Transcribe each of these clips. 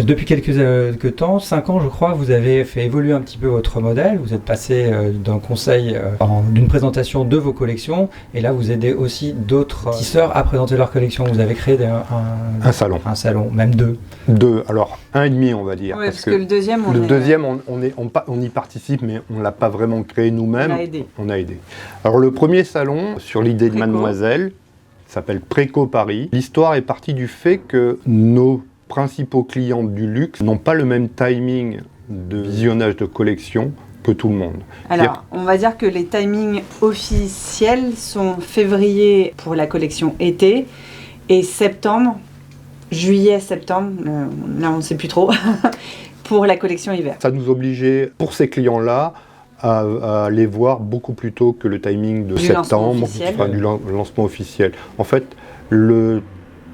Depuis quelques temps, 5 ans je crois, vous avez fait évoluer un petit peu votre modèle. Vous êtes passé d'un conseil, d'une présentation de vos collections, et là vous aidez aussi d'autres tisseurs à présenter leurs collections. Vous avez créé un salon. Un salon, même deux. Alors 1,5 on va dire. Oui, parce que le deuxième, on y participe, mais on ne l'a pas vraiment créé nous-mêmes. On a aidé. Alors le premier salon, sur l'idée de Mademoiselle, s'appelle Préco Paris. L'histoire est partie du fait que nos principaux clients du luxe n'ont pas le même timing de visionnage de collection que tout le monde. Alors, on va dire que les timings officiels sont février pour la collection été et juillet-septembre, là on ne sait plus trop, pour la collection hiver. Ça nous obligeait, pour ces clients-là, à les voir beaucoup plus tôt que le timing de septembre, du lancement officiel. En fait, le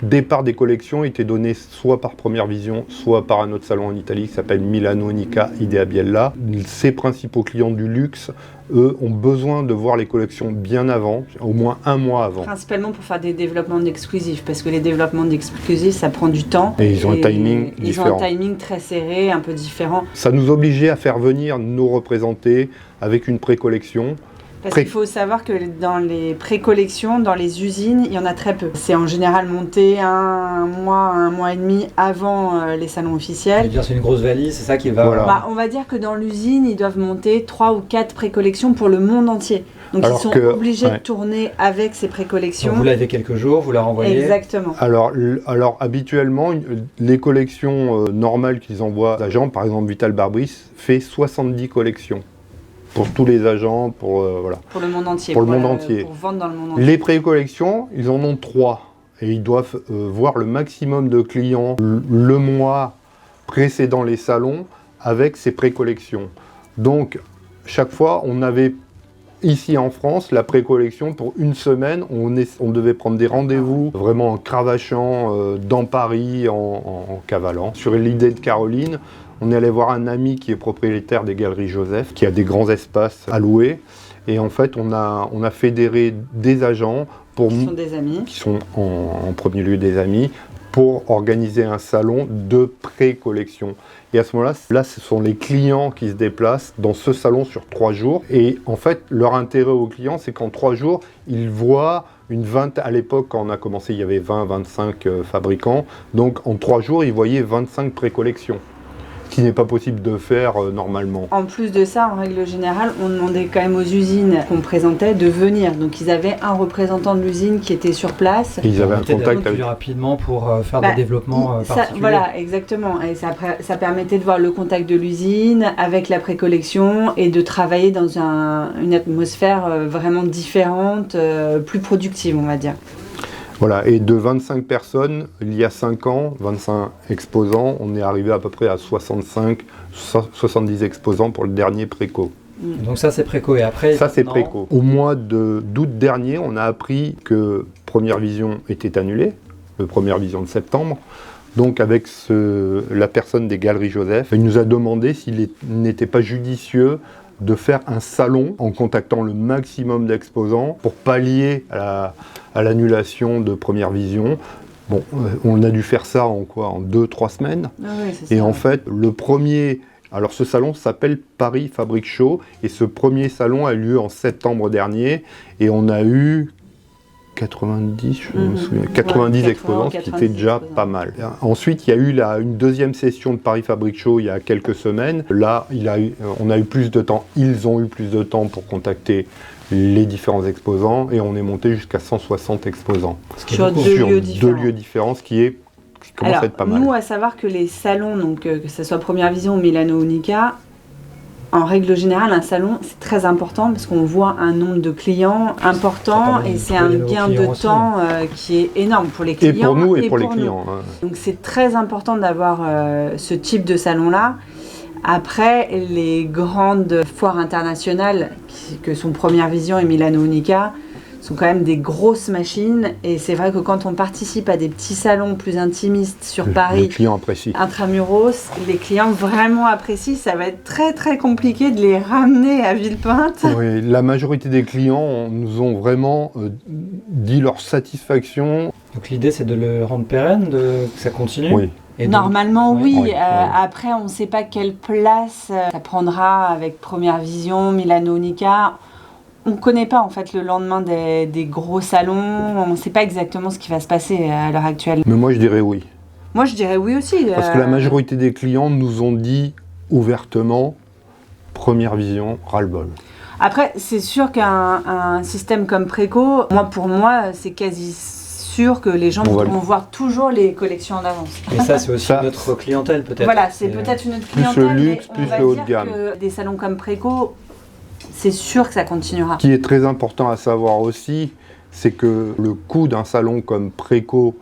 départ des collections était donné soit par Première Vision, soit par un autre salon en Italie qui s'appelle Milano Nica Idea Biella. Ces principaux clients du luxe, eux, ont besoin de voir les collections bien avant, au moins un mois avant. Principalement pour faire des développements d'exclusifs, parce que les développements d'exclusifs, ça prend du temps. Et ils ont un timing différent. Ils ont un timing très serré, un peu différent. Ça nous obligeait à faire venir nos représentés avec une pré-collection. Parce qu'il faut savoir que dans les pré-collections, dans les usines, il y en a très peu. C'est en général monté un mois et demi avant les salons officiels. C'est une grosse valise, c'est ça qui va... Voilà. On va dire que dans l'usine, ils doivent monter 3 ou 4 pré-collections pour le monde entier. Donc ils sont obligés de tourner avec ces pré-collections. Donc vous l'avez quelques jours, vous la renvoyez. Exactement. Alors habituellement, les collections normales qu'ils envoient aux agents, par exemple Vital Barbris, fait 70 collections. Pour tous les agents, pour le monde entier. Pour vendre dans le monde entier. Les pré-collections, ils en ont 3. Et ils doivent voir le maximum de clients le mois précédant les salons avec ces pré-collections. Donc, chaque fois, on avait ici en France la pré-collection pour une semaine. On devait prendre des rendez-vous vraiment en cravachant dans Paris, en cavalant. Sur l'idée de Caroline, on est allé voir un ami qui est propriétaire des Galeries Joseph, qui a des grands espaces à louer. Et en fait, on a fédéré des agents qui sont en premier lieu des amis, pour organiser un salon de pré-collection. Et à ce moment-là, ce sont les clients qui se déplacent dans ce salon sur 3 jours. Et en fait, leur intérêt aux clients, c'est qu'en 3 jours, ils voient à l'époque, quand on a commencé, il y avait 20-25 fabricants. Donc en 3 jours, ils voyaient 25 pré-collections. Ce qui n'est pas possible de faire normalement. En plus de ça, en règle générale, on demandait quand même aux usines qu'on présentait de venir. Donc ils avaient un représentant de l'usine qui était sur place. Et ils avaient un contact plus rapidement pour faire des développements particuliers. Voilà, exactement. Et ça permettait de voir le contact de l'usine avec la pré-collection et de travailler dans une atmosphère vraiment différente, plus productive, on va dire. Voilà, et de 25 personnes, il y a 5 ans, 25 exposants, on est arrivé à peu près à 70 exposants pour le dernier préco. Donc ça c'est préco, et après... Ça c'est préco. Au mois d'août dernier, on a appris que Première Vision était annulée, le Première Vision de septembre. Donc avec la personne des Galeries Joseph, il nous a demandé s'il n'était pas judicieux de faire un salon en contactant le maximum d'exposants pour pallier à l'annulation de Première Vision. Bon, on a dû faire ça en 2-3 semaines. Ah oui, c'est ça. Et en fait, le premier... Alors ce salon s'appelle Paris Fabric Show, et ce premier salon a eu lieu en septembre dernier, et on a eu 90 exposants, ce qui était déjà pas mal. Ensuite, il y a eu une deuxième session de Paris Fabric Show il y a quelques semaines. Là, on a eu plus de temps, ils ont eu plus de temps pour contacter les différents exposants, et on est monté jusqu'à 160 exposants. Sur deux lieux différents, ce qui commence à être pas mal. Nous, à savoir que les salons, donc que ce soit Première Vision ou Milano Nica, en règle générale, un salon, c'est très important parce qu'on voit un nombre de clients important, et c'est un gain de temps qui est énorme pour les clients. Et pour nous et pour les clients. Hein. Donc c'est très important d'avoir ce type de salon-là. Après, les grandes foires internationales, que sont Première Vision et Milano Nica, sont quand même des grosses machines, et c'est vrai que quand on participe à des petits salons plus intimistes sur Paris, les clients apprécient. Intramuros, les clients vraiment apprécient. Ça va être très très compliqué de les ramener à Villepinte. Oui, la majorité des clients nous ont vraiment dit leur satisfaction Donc l'idée c'est de le rendre pérenne, que ça continue. Oui. Et normalement donc, oui, oui. Après on ne sait pas quelle place ça prendra avec Première Vision, Milano Unica. On ne connaît pas en fait le lendemain des gros salons, on ne sait pas exactement ce qui va se passer à l'heure actuelle. Mais moi je dirais oui. Moi je dirais oui aussi. Parce que la majorité des clients nous ont dit ouvertement, Première Vision, ras-le-bol. Après c'est sûr qu'un système comme Preco, pour moi c'est quasi sûr que les gens vont voir toujours les collections en avance. Et ça c'est aussi notre clientèle peut-être. Voilà, c'est peut-être une autre clientèle, plus le luxe, plus le haut de gamme. Que des salons comme Preco, c'est sûr que ça continuera. Ce qui est très important à savoir aussi, c'est que le coût d'un salon comme Preco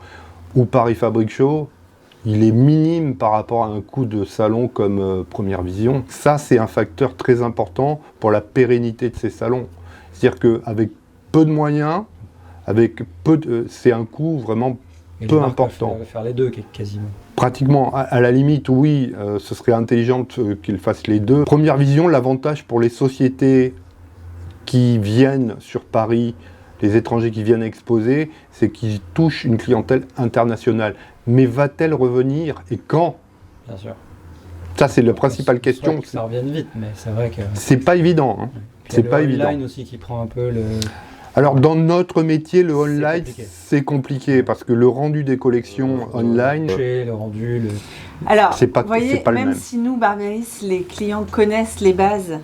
ou Paris Fabric Show, il est minime par rapport à un coût de salon comme Première Vision. Ça, c'est un facteur très important pour la pérennité de ces salons. C'est-à-dire qu'avec peu de moyens, c'est un coût vraiment peu important. Il va faire les deux quasiment. Pratiquement, à la limite, oui, ce serait intelligent qu'ils fassent les deux. Première Vision, l'avantage pour les sociétés qui viennent sur Paris, les étrangers qui viennent exposer, c'est qu'ils touchent une clientèle internationale. Mais va-t-elle revenir et quand? Bien sûr. Ça, c'est la principale question. Que ça revienne vite, mais c'est vrai que... C'est pas évident. Hein. C'est pas évident. Online aussi qui prend un peu le... Alors, dans notre métier, le online, c'est compliqué parce que le rendu des collections online... Le rendu, Alors, c'est pas, vous voyez, c'est pas même le même. si nous, Barberis, les clients connaissent les bases,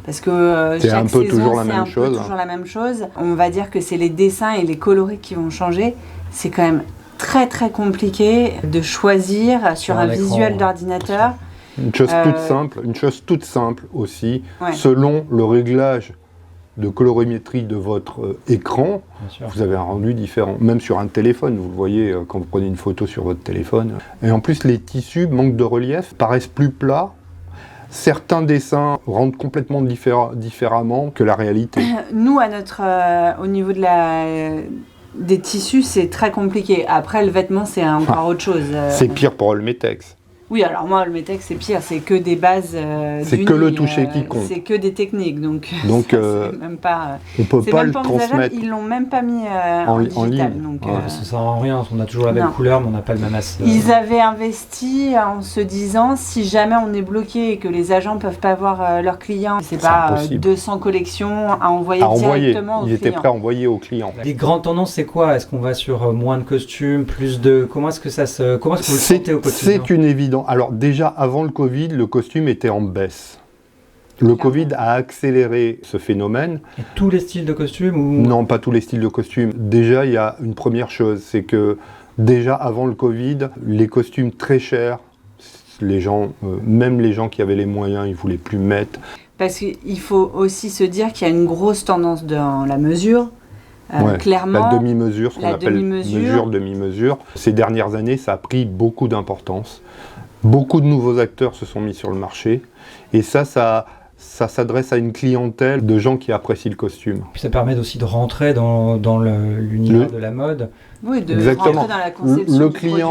parce que c'est chaque un peu saison, toujours la c'est même un chose. peu toujours la même chose. On va dire que c'est les dessins et les coloris qui vont changer. C'est quand même très très compliqué de choisir sur un visuel d'ordinateur. Une chose toute simple aussi, Ouais. selon le réglage de colorimétrie de votre écran, vous avez un rendu différent. Même sur un téléphone, vous le voyez quand vous prenez une photo sur votre téléphone. Et en plus, les tissus manquent de relief, paraissent plus plats. Certains dessins rendent complètement différemment que la réalité. Nous, au niveau des tissus, c'est très compliqué. Après, le vêtement, c'est encore autre chose. C'est pire pour Olmetex. Oui, alors moi, le Olmetex, c'est pire. C'est que des bases c'est que le toucher qui compte. C'est que des techniques. Donc c'est même pas... on peut pas le transmettre. Ils l'ont même pas mis en digital. ligne. Donc, ça sert à rien. On a toujours la même couleur, mais on n'a pas le même as. Ils avaient investi en se disant, si jamais on est bloqué et que les agents peuvent pas voir leurs clients, c'est pas 200 collections à envoyer directement aux clients. Ils étaient prêts à envoyer aux clients. Les grandes tendances, c'est quoi? Est-ce qu'on va sur moins de costumes, plus de... Comment est-ce que vous le sentez au quotidien? C'est une évidence. Alors déjà, avant le Covid, le costume était en baisse. Le Covid a accéléré ce phénomène. Et tous les styles de costumes ou... Non, pas tous les styles de costumes. Déjà, il y a une première chose, c'est que déjà avant le Covid, les costumes très chers, les gens, même les gens qui avaient les moyens, ils ne voulaient plus mettre. Parce qu'il faut aussi se dire qu'il y a une grosse tendance dans la mesure. Clairement, la demi-mesure, ce qu'on appelle demi-mesure. Ces dernières années, ça a pris beaucoup d'importance. Beaucoup de nouveaux acteurs se sont mis sur le marché. Et ça s'adresse à une clientèle de gens qui apprécient le costume. Puis ça permet aussi de rentrer dans l'univers de la mode. Oui, rentrer dans la conception du produit.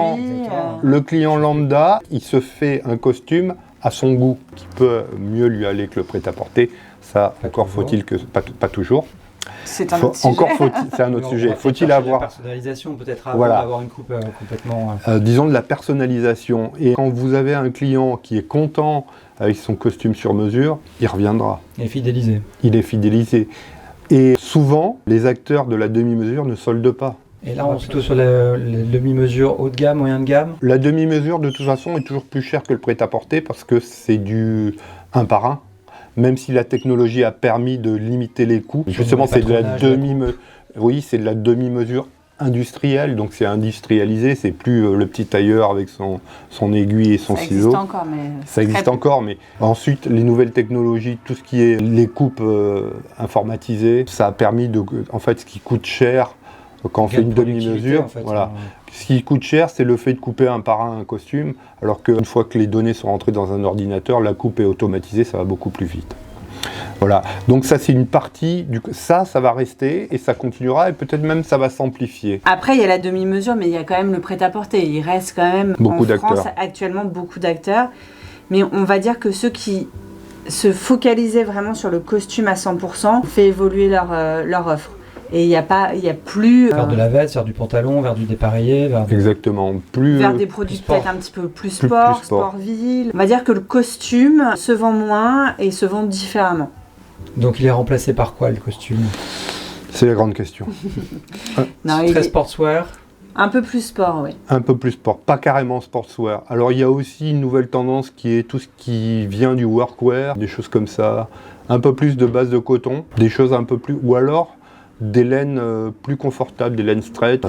Le client lambda, il se fait un costume à son goût, qui peut mieux lui aller que le prêt-à-porter. Ça, encore faut-il que... Pas toujours. C'est un autre sujet. C'est un autre sujet. Faut-il avoir... La personnalisation, peut-être avant d'avoir une coupe complètement... disons de la personnalisation. Et quand vous avez un client qui est content avec son costume sur mesure, il reviendra. Il est fidélisé. Il est fidélisé. Et souvent, les acteurs de la demi-mesure ne soldent pas. Et là, on est plutôt sur la demi-mesure haut de gamme, moyen de gamme? La demi-mesure, de toute façon, est toujours plus chère que le prêt-à-porter parce que c'est du 1 par 1. Même si la technologie a permis de limiter les coûts. Justement, c'est de la demi-mesure. Oui, c'est de la demi-mesure industrielle, donc c'est industrialisé, c'est plus le petit tailleur avec son aiguille et son ciseau. Ça existe encore, mais ensuite, les nouvelles technologies, tout ce qui est les coupes informatisées, ça a permis de... En fait, ce qui coûte cher quand on fait une demi-mesure, voilà. Ce qui coûte cher, c'est le fait de couper un par un costume, alors qu'une fois que les données sont rentrées dans un ordinateur, la coupe est automatisée, ça va beaucoup plus vite. Voilà, donc ça c'est une partie, ça va rester et ça continuera et peut-être même ça va s'amplifier. Après il y a la demi-mesure, mais il y a quand même le prêt-à-porter, il reste quand même en France actuellement beaucoup d'acteurs, mais on va dire que ceux qui se focalisaient vraiment sur le costume à 100% fait évoluer leur offre. Et il y a plus... Vers de la veste, vers du pantalon, vers du dépareillé, Exactement. Vers des produits peut-être un petit peu plus sport viril. On va dire que le costume se vend moins et se vend différemment. Donc il est remplacé par quoi le costume? C'est la grande question. Très sportswear. Un peu plus sport, oui. Un peu plus sport, pas carrément sportswear. Alors il y a aussi une nouvelle tendance qui est tout ce qui vient du workwear, des choses comme ça. Un peu plus de base de coton, des choses un peu plus... Ou alors des laines plus confortables, des laines stretch.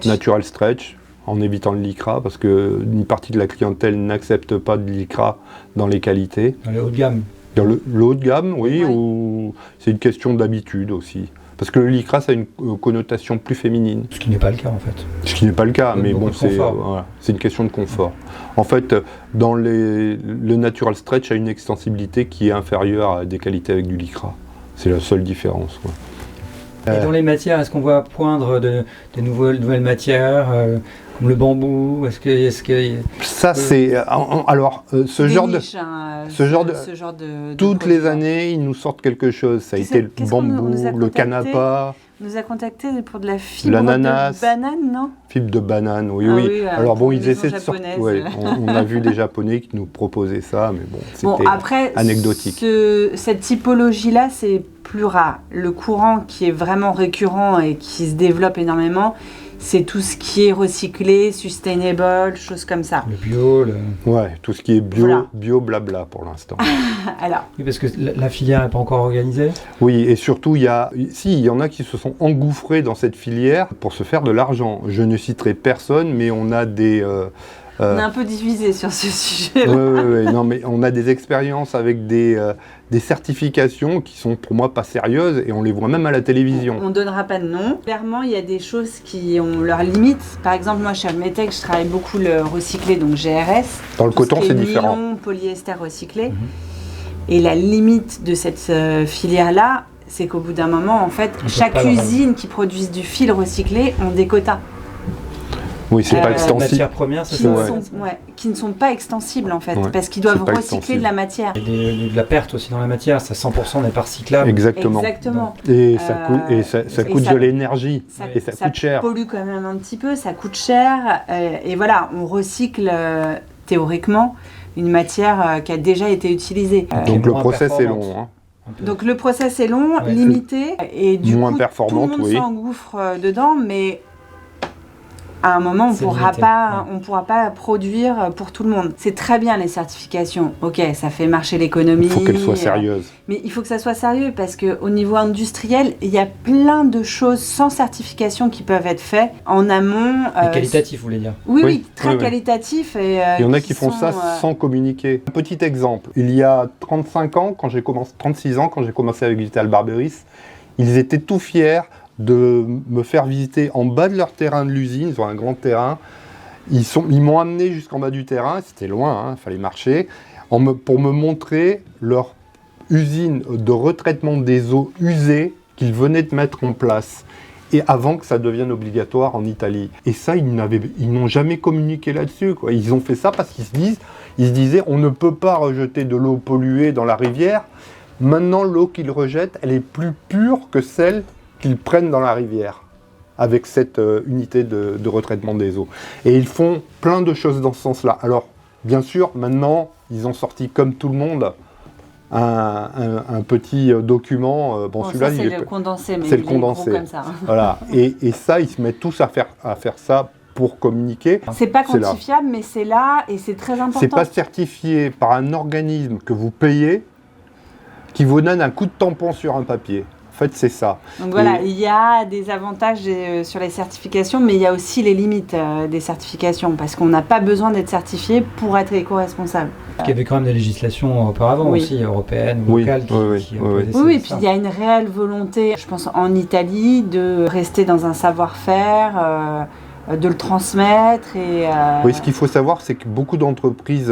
Natural stretch, en évitant le lycra, parce qu'une partie de la clientèle n'accepte pas de lycra dans les qualités. Dans le haut de gamme. Dans le haut de gamme, oui, ou c'est une question d'habitude aussi. Parce que le lycra, ça a une connotation plus féminine. Ce qui n'est pas le cas en fait. Ce qui n'est pas le cas, mais bon, c'est une question de confort. En fait, dans le natural stretch a une extensibilité qui est inférieure à des qualités avec du lycra. C'est la seule différence. Ouais. Et dans les matières, est-ce qu'on voit poindre de nouvelles matières comme le bambou? Ça, c'est... Alors, ce genre de... Toutes les années, ils nous sortent quelque chose. Ça a été le bambou, le canapa. On nous a contacté pour de la fibre de banane, non? Fibre de banane, oui. Alors bon, ils essaient de sortir... Ouais, on a vu des Japonais qui nous proposaient ça, mais bon, c'était anecdotique. Cette typologie-là, c'est plus rare. Le courant qui est vraiment récurrent et qui se développe énormément, c'est tout ce qui est recyclé, sustainable, choses comme ça. Le bio, Ouais, tout ce qui est bio blabla pour l'instant. Alors. Oui, parce que la filière n'est pas encore organisée. Oui, et surtout, il y en a qui se sont engouffrés dans cette filière pour se faire de l'argent. Je ne citerai personne, mais on a des... on est un peu divisé sur ce sujet. Oui, non, mais on a des expériences avec des certifications qui sont pour moi pas sérieuses et on les voit même à la télévision. On ne donnera pas de nom. Clairement, il y a des choses qui ont leurs limites. Par exemple, moi chez Admetec, je travaille beaucoup le recyclé, donc GRS. Dans le coton, c'est différent. Nylon, polyester recyclé. Et la limite de cette filière-là, c'est qu'au bout d'un moment, en fait, chaque usine qui produise du fil recyclé ont des quotas. Oui, c'est pas extensible. Matières premières, qui ne sont pas extensibles en fait, parce qu'ils doivent recycler de la matière. Il y a de la perte aussi dans la matière, ça 100% n'est pas recyclable. Exactement. Et ça coûte de l'énergie, et ça coûte cher. Ça pollue quand même un petit peu, ça coûte cher, et voilà, on recycle théoriquement une matière qui a déjà été utilisée. Donc le process est long. Hein. Donc le process est long, limité, et du coup tout le monde s'engouffre dedans, mais à un moment, on ne pourra pas produire pour tout le monde. C'est très bien les certifications. Ok, ça fait marcher l'économie. Il faut qu'elles soient sérieuses. Mais il faut que ça soit sérieux parce qu'au niveau industriel, il y a plein de choses sans certification qui peuvent être faites en amont. Qualitatif, vous voulez dire? Oui, très qualitatif. Et, il y en a qui font ça sans communiquer. Un petit exemple. Il y a 36 ans, quand j'ai commencé avec Vital Barberis, ils étaient tout fiers de me faire visiter en bas de leur terrain de l'usine. Ils ont un grand terrain. Ils m'ont amené jusqu'en bas du terrain. C'était loin, il fallait marcher. Pour me montrer leur usine de retraitement des eaux usées qu'ils venaient de mettre en place. Et avant que ça devienne obligatoire en Italie. Et ça, ils n'ont jamais communiqué là-dessus, quoi. Ils ont fait ça parce qu'ils se disaient, on ne peut pas rejeter de l'eau polluée dans la rivière. Maintenant, l'eau qu'ils rejettent, elle est plus pure que celle qu'ils prennent dans la rivière, avec cette unité de retraitement des eaux. Et ils font plein de choses dans ce sens-là. Alors, bien sûr, maintenant, ils ont sorti, comme tout le monde, un petit document. Celui-là, c'est le condensé, mais c'est le condensé. Comme ça. Voilà. Et ça, ils se mettent tous à faire ça pour communiquer. C'est pas quantifiable, mais c'est là, et c'est très important. C'est pas certifié par un organisme que vous payez, qui vous donne un coup de tampon sur un papier. En fait, c'est ça. Donc voilà, il y a des avantages sur les certifications, mais il y a aussi les limites des certifications, parce qu'on n'a pas besoin d'être certifié pour être éco-responsable. Il y avait quand même des législations auparavant aussi, européennes, locales, qui imposaient ça. Oui, et puis il y a une réelle volonté, je pense en Italie, de rester dans un savoir-faire, de le transmettre. Oui, ce qu'il faut savoir, c'est que beaucoup d'entreprises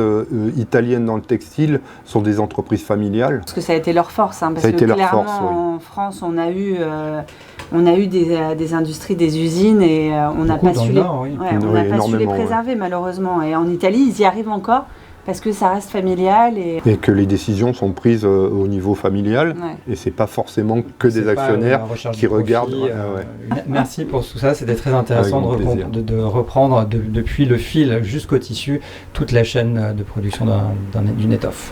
italiennes dans le textile sont des entreprises familiales. Parce que ça a été leur force, parce que clairement en France, on a eu des industries, des usines, et on n'a pas su les préserver malheureusement. Et en Italie, ils y arrivent encore, Parce que ça reste familial et que les décisions sont prises au niveau familial. Ouais. Et c'est pas forcément que des actionnaires qui regardent. Merci pour tout ça, c'était très intéressant de reprendre depuis le fil jusqu'au tissu toute la chaîne de production d'une étoffe.